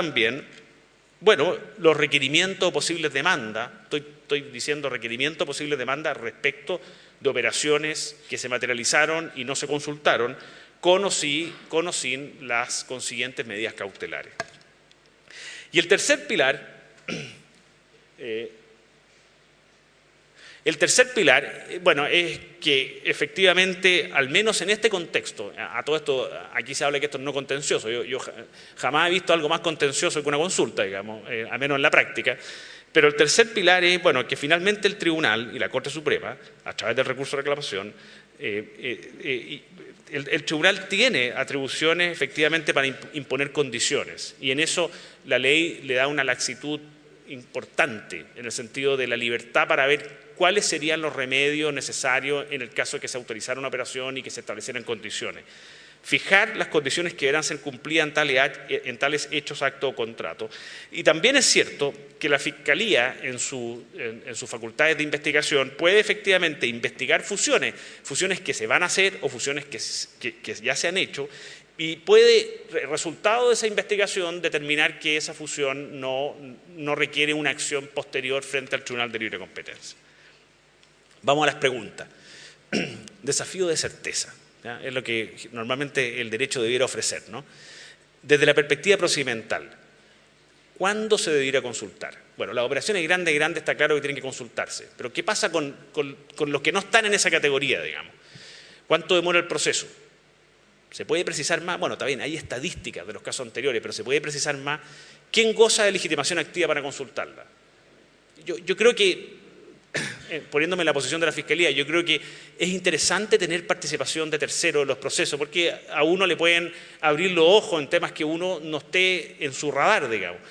también, bueno, los requerimientos o posibles demandas, estoy diciendo requerimientos o posibles demandas respecto de operaciones que se materializaron y no se consultaron, con o sin las consiguientes medidas cautelares. Y el tercer pilar, bueno, es que efectivamente, al menos en este contexto, a todo esto, aquí se habla que esto es no contencioso, yo jamás he visto algo más contencioso que una consulta, digamos, al menos en la práctica, pero el tercer pilar es, bueno, que finalmente el Tribunal y la Corte Suprema, a través del recurso de reclamación, el Tribunal tiene atribuciones efectivamente para imponer condiciones, y en eso la ley le da una laxitud importante en el sentido de la libertad para ver cuáles serían los remedios necesarios en el caso de que se autorizara una operación y que se establecieran condiciones. Fijar las condiciones que deberán ser cumplidas en tales hechos, actos o contratos. Y también es cierto que la Fiscalía, en sus facultades de investigación, puede efectivamente investigar fusiones que se van a hacer o fusiones que ya se han hecho, y puede, resultado de esa investigación, determinar que esa fusión no requiere una acción posterior frente al Tribunal de Libre Competencia. Vamos a las preguntas. Desafío de certeza, ¿ya? Es lo que normalmente el derecho debiera ofrecer, ¿no? Desde la perspectiva procedimental, ¿cuándo se debiera consultar? Bueno, las operaciones grandes está claro que tienen que consultarse, pero ¿qué pasa con los que no están en esa categoría, digamos? ¿Cuánto demora el proceso? ¿Se puede precisar más? Bueno, está bien, hay estadísticas de los casos anteriores, pero ¿se puede precisar más? ¿Quién goza de legitimación activa para consultarla? Yo creo que, poniéndome en la posición de la Fiscalía, yo creo que es interesante tener participación de terceros en los procesos, porque a uno le pueden abrir los ojos en temas que uno no esté en su radar, digamos.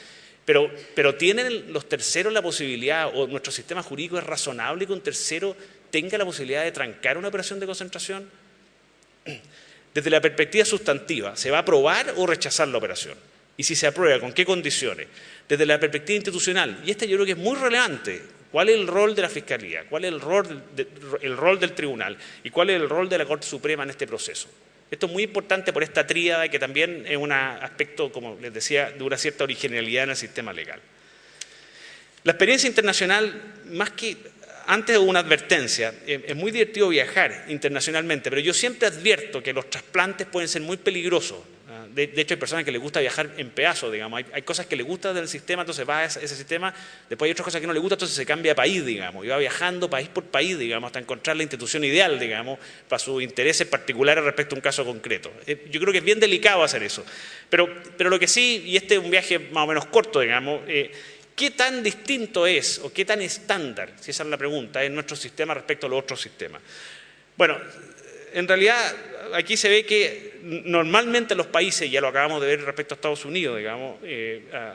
Pero ¿tienen los terceros la posibilidad, o nuestro sistema jurídico es razonable que un tercero tenga la posibilidad de trancar una operación de concentración? Desde la perspectiva sustantiva, ¿se va a aprobar o rechazar la operación? Y si se aprueba, ¿con qué condiciones? Desde la perspectiva institucional, y yo creo que es muy relevante, ¿cuál es el rol de la Fiscalía? ¿Cuál es el rol del Tribunal? ¿Y cuál es el rol de la Corte Suprema en este proceso? Esto es muy importante por esta tríada que también es un aspecto, como les decía, de una cierta originalidad en el sistema legal. La experiencia internacional, más que antes de una advertencia, es muy divertido viajar internacionalmente, pero yo siempre advierto que los trasplantes pueden ser muy peligrosos. De hecho, hay personas que les gusta viajar en pedazos, digamos. Hay cosas que les gustan del sistema, entonces va a ese sistema. Después hay otras cosas que no les gustan, entonces se cambia de país, digamos. Y va viajando país por país, digamos, hasta encontrar la institución ideal, digamos, para sus intereses particulares respecto a un caso concreto. Yo creo que es bien delicado hacer eso. Pero lo que sí, y este es un viaje más o menos corto, digamos, ¿qué tan distinto es o qué tan estándar, si esa es la pregunta, es nuestro sistema respecto a los otros sistemas? Bueno, en realidad aquí se ve que normalmente los países, ya lo acabamos de ver respecto a Estados Unidos, digamos,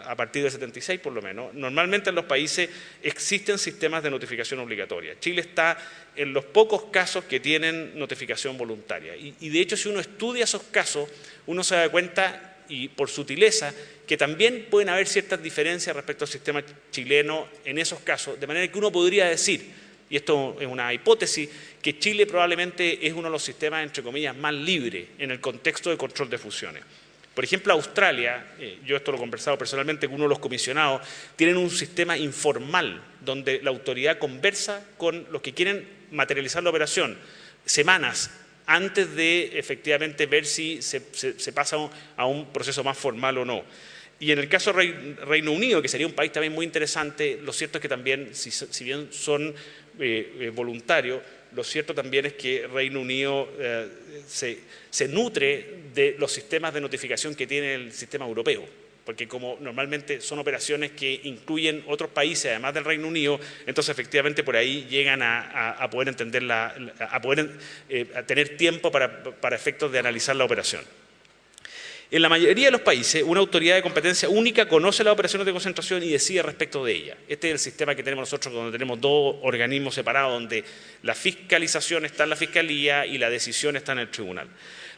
a partir del 76 por lo menos, normalmente en los países existen sistemas de notificación obligatoria. Chile está en los pocos casos que tienen notificación voluntaria. Y de hecho, si uno estudia esos casos, uno se da cuenta, y por sutileza, que también pueden haber ciertas diferencias respecto al sistema chileno en esos casos, de manera que uno podría decir, y esto es una hipótesis, que Chile probablemente es uno de los sistemas, entre comillas, más libres en el contexto de control de fusiones. Por ejemplo, Australia, yo esto lo he conversado personalmente con uno de los comisionados, tienen un sistema informal donde la autoridad conversa con los que quieren materializar la operación semanas antes de efectivamente ver si se pasa a un proceso más formal o no. Y en el caso de Reino Unido, que sería un país también muy interesante, lo cierto es que también, si bien son voluntarios, lo cierto también es que Reino Unido se nutre de los sistemas de notificación que tiene el sistema europeo, porque como normalmente son operaciones que incluyen otros países además del Reino Unido, entonces efectivamente por ahí llegan a poder entender, a tener tiempo para efectos de analizar la operación. En la mayoría de los países, una autoridad de competencia única conoce las operaciones de concentración y decide respecto de ellas. Este es el sistema que tenemos nosotros, donde tenemos dos organismos separados, donde la fiscalización está en la Fiscalía y la decisión está en el Tribunal.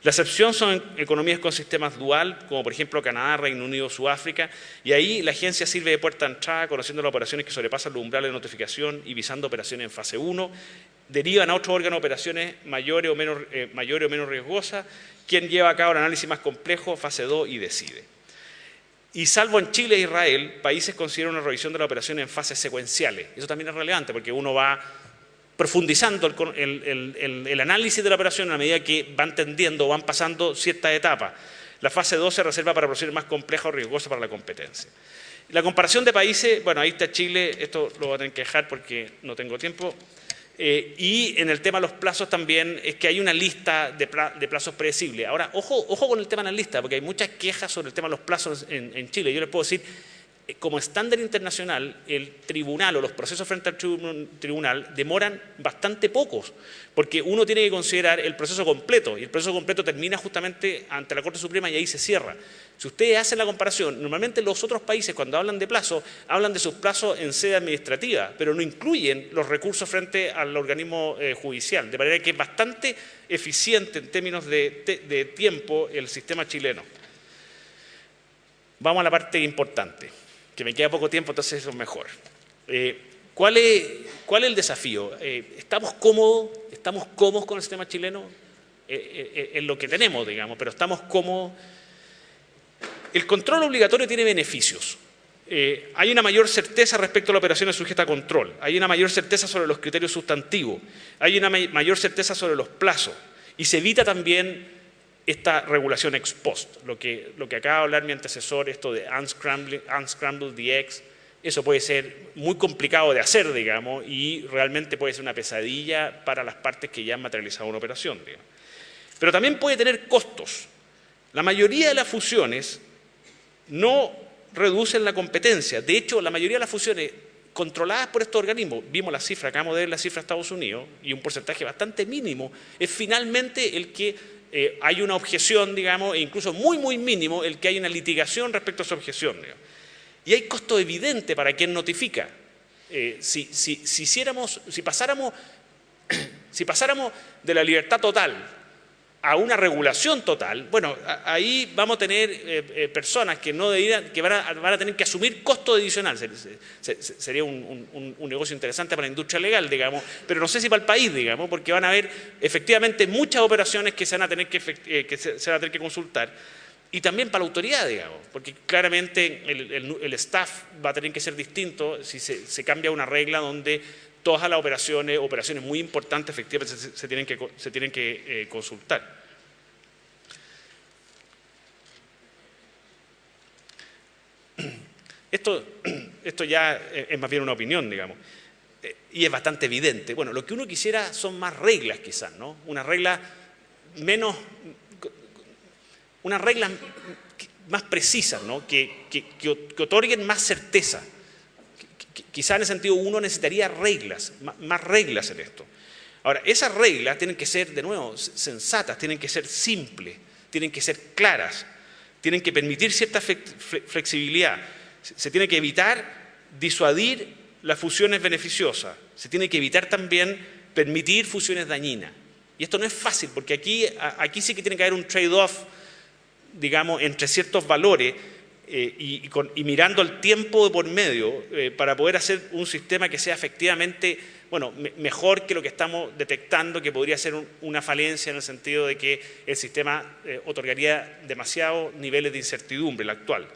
La excepción son economías con sistemas dual, como por ejemplo Canadá, Reino Unido, Sudáfrica, y ahí la agencia sirve de puerta de entrada, conociendo las operaciones que sobrepasan los umbrales de notificación y visando operaciones en fase 1, derivan a otro órgano operaciones mayores o menos riesgosas, quien lleva a cabo el análisis más complejo, fase 2, y decide. Y salvo en Chile e Israel, países consideran una revisión de la operación en fases secuenciales. Eso también es relevante porque uno va profundizando el análisis de la operación a medida que van tendiendo o van pasando ciertas etapas. La fase 2 se reserva para operaciones más complejas o riesgosas para la competencia. La comparación de países, bueno, ahí está Chile, esto lo voy a tener que dejar porque no tengo tiempo. Y en el tema de los plazos también es que hay una lista de plazos predecibles. Ahora, ojo con el tema de la lista, porque hay muchas quejas sobre el tema de los plazos en Chile. Yo les puedo decir, como estándar internacional, el tribunal o los procesos frente al tribunal demoran bastante pocos, porque uno tiene que considerar el proceso completo, y el proceso completo termina justamente ante la Corte Suprema y ahí se cierra. Si ustedes hacen la comparación, normalmente los otros países cuando hablan de plazo, hablan de sus plazos en sede administrativa, pero no incluyen los recursos frente al organismo judicial, de manera que es bastante eficiente en términos de tiempo el sistema chileno. Vamos a la parte importante, que me queda poco tiempo, entonces eso es mejor. ¿Cuál es el desafío? ¿Estamos cómodos con el sistema chileno? En lo que tenemos, digamos, pero estamos cómodos. El control obligatorio tiene beneficios. Hay una mayor certeza respecto a las operaciones sujetas a control, hay una mayor certeza sobre los criterios sustantivos, hay una mayor certeza sobre los plazos y se evita también esta regulación ex post, lo que acaba de hablar mi antecesor, esto de unscramble DX, eso puede ser muy complicado de hacer, digamos, y realmente puede ser una pesadilla para las partes que ya han materializado una operación, digamos. Pero también puede tener costos. La mayoría de las fusiones no reducen la competencia. De hecho, la mayoría de las fusiones controladas por estos organismos, vimos la cifra, acabamos de ver la cifra de Estados Unidos, y un porcentaje bastante mínimo, es finalmente el que hay una objeción, digamos, e incluso muy, muy mínimo, el que hay una litigación respecto a esa objeción, digamos. Y hay costo evidente para quien notifica. Si pasáramos de la libertad total a una regulación total, bueno, ahí vamos a tener personas que no deberían, que van a tener que asumir costo adicional. Sería un negocio interesante para la industria legal, digamos, pero no sé si para el país, digamos, porque van a haber efectivamente muchas operaciones que se van a tener que consultar, y también para la autoridad, digamos, porque claramente el staff va a tener que ser distinto si se cambia una regla donde todas las operaciones muy importantes efectivamente se tienen que consultar. Esto ya es más bien una opinión, digamos, y es bastante evidente. Bueno, lo que uno quisiera son más reglas quizás, ¿no? Unas reglas más precisas, ¿no? Que otorguen más certeza. Quizá en ese sentido uno necesitaría reglas, más reglas en esto. Ahora, esas reglas tienen que ser, de nuevo, sensatas, tienen que ser simples, tienen que ser claras, tienen que permitir cierta flexibilidad. Se tiene que evitar disuadir las fusiones beneficiosas, se tiene que evitar también permitir fusiones dañinas. Y esto no es fácil, porque aquí sí que tiene que haber un trade-off, digamos, entre ciertos valores, y mirando el tiempo de por medio para poder hacer un sistema que sea efectivamente, bueno, mejor que lo que estamos detectando, que podría ser una falencia en el sentido de que el sistema otorgaría demasiados niveles de incertidumbre, el actual.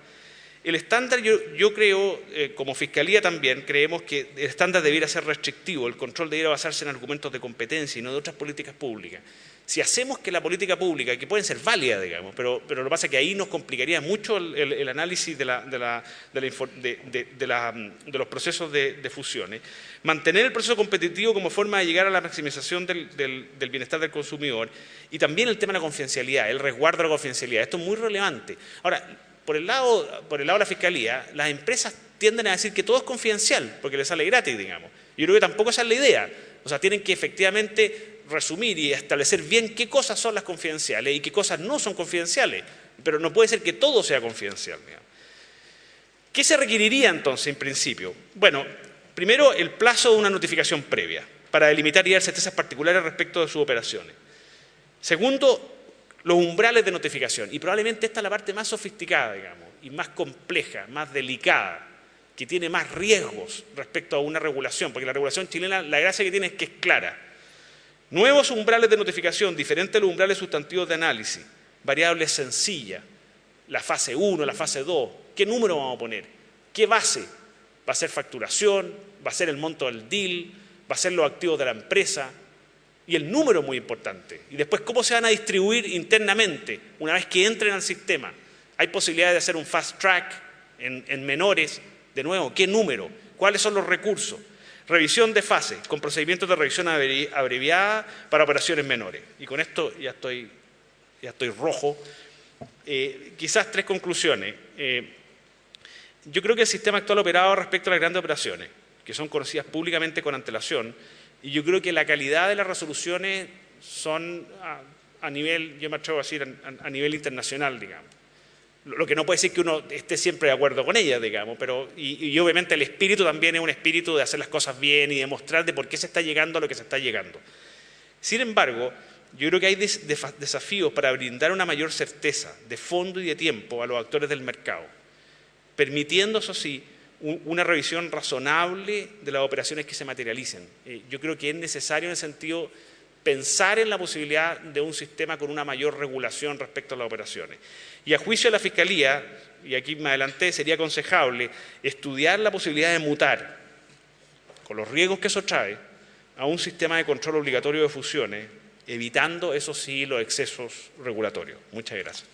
El estándar, yo creo, como Fiscalía también, creemos que el estándar debiera ser restrictivo, el control debiera basarse en argumentos de competencia y no de otras políticas públicas. Si hacemos que la política pública, que pueden ser válidas, digamos, pero lo que pasa es que ahí nos complicaría mucho el análisis de los procesos de fusiones, mantener el proceso competitivo como forma de llegar a la maximización del bienestar del consumidor, y también el tema de la confidencialidad, el resguardo de la confidencialidad. Esto es muy relevante. Ahora, por el lado de la Fiscalía, las empresas tienden a decir que todo es confidencial, porque les sale gratis, digamos. Yo creo que tampoco esa es la idea. O sea, tienen que efectivamente resumir y establecer bien qué cosas son las confidenciales y qué cosas no son confidenciales, pero no puede ser que todo sea confidencial, digamos. ¿Qué se requeriría entonces en principio? Bueno, primero el plazo de una notificación previa para delimitar y dar certezas particulares respecto de sus operaciones. Segundo, los umbrales de notificación, y probablemente esta es la parte más sofisticada, digamos, y más compleja, más delicada, que tiene más riesgos respecto a una regulación, porque la regulación chilena, la gracia que tiene es que es clara. Nuevos umbrales de notificación, diferentes de los umbrales sustantivos de análisis, variables sencillas, la fase 1, la fase 2, ¿Qué número vamos a poner? ¿Qué base? ¿Va a ser facturación? ¿Va a ser el monto del deal? ¿Va a ser los activos de la empresa? Y el número es muy importante. Y después, ¿cómo se van a distribuir internamente una vez que entren al sistema? ¿Hay posibilidad de hacer un fast track en menores? De nuevo, ¿qué número? ¿Cuáles son los recursos? Revisión de fase, con procedimientos de revisión abreviada para operaciones menores. Y con esto ya estoy rojo. Quizás 3 conclusiones. Yo creo que el sistema actual operado respecto a las grandes operaciones, que son conocidas públicamente con antelación, y yo creo que la calidad de las resoluciones son a nivel, yo me atrevo a decir, a nivel internacional, digamos. Lo que no puede decir que uno esté siempre de acuerdo con ellas, digamos, pero y obviamente el espíritu también es un espíritu de hacer las cosas bien y demostrar de por qué se está llegando a lo que se está llegando. Sin embargo, yo creo que hay desafíos para brindar una mayor certeza de fondo y de tiempo a los actores del mercado, permitiendo, eso sí, una revisión razonable de las operaciones que se materialicen. Yo creo que es necesario en el sentido pensar en la posibilidad de un sistema con una mayor regulación respecto a las operaciones. Y a juicio de la Fiscalía, y aquí me adelanté, sería aconsejable estudiar la posibilidad de mutar, con los riesgos que eso trae, a un sistema de control obligatorio de fusiones, evitando, eso sí, los excesos regulatorios. Muchas gracias.